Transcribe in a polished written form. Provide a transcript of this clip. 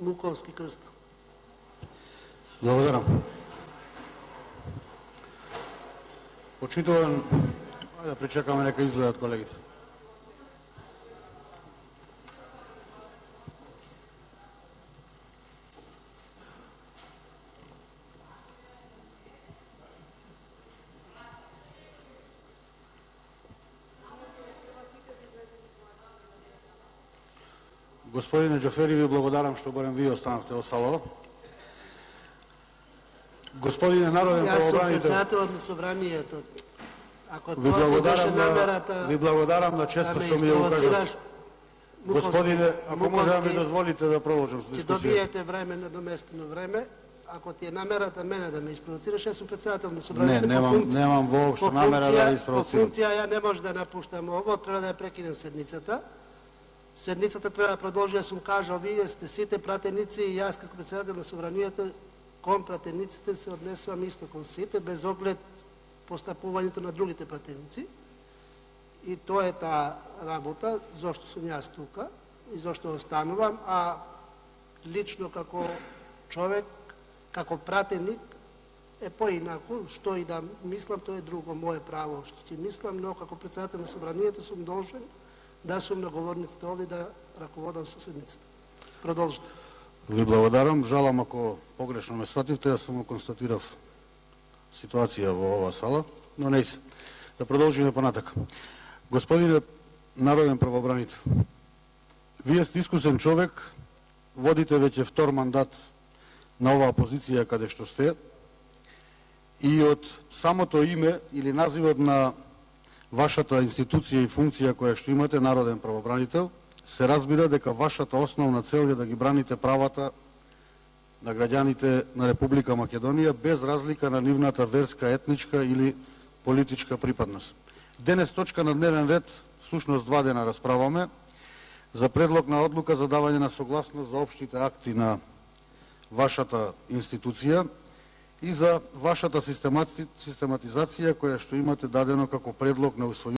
Муковски крст. Благодарам. Почитувам, да причекаме нека изгледат колегите. Господине Џафери, ви благодарам што барем вие останавте во салава. Господине народен правобранител, Јас сум председател на собранието. Ако ви благодарам на често што ми ја укажате. Господине, ако може да ми дозволите да продолжам со дискусија. Ќе дискусија. добиете време на доместено време. Ако ти е намерата мене да ме испровоцираш, јас сум председател на собранието. Немам воопшто намера да испровоцирам. По функција ја не може да напуштам ово, треба да ја прекинем седницата. Седницата треба да продолжи, јас сум кажал, вие сте сите пратеници и јас како председател на собранието кон пратениците се однесувам исто кон сите, без оглед постапувањето на другите пратеници. И тоа е таа работа, зошто сум јас тука и зошто останувам, а лично како човек, како пратеник, е поинаку, што и да мислам, тоа е друго мое право што ќе мислам, но како председател на собранието сум должен да сум на говорниците овде да раководам со седницата. Продолжите. Ви благодарам. Жалам ако погрешно ме свативте, јас само констатирав ситуација во оваа сала, но не се. Да продолжиме понатака. Господине народен правобранител, вие сте искусен човек, водите веќе втор мандат на оваа позиција каде што сте и од самото име или називот на вашата институција и функција која што имате, народен правобранител, се разбира дека вашата основна цел е да ги браните правата на граѓаните на Република Македонија без разлика на нивната верска, етничка или политичка припадност. Денес точка на дневен ред, всушност 2 дена расправаме, за предлог на одлука за давање на согласност за општите акти на вашата институција и за вашата систематизација која што имате дадено како предлог на усвојување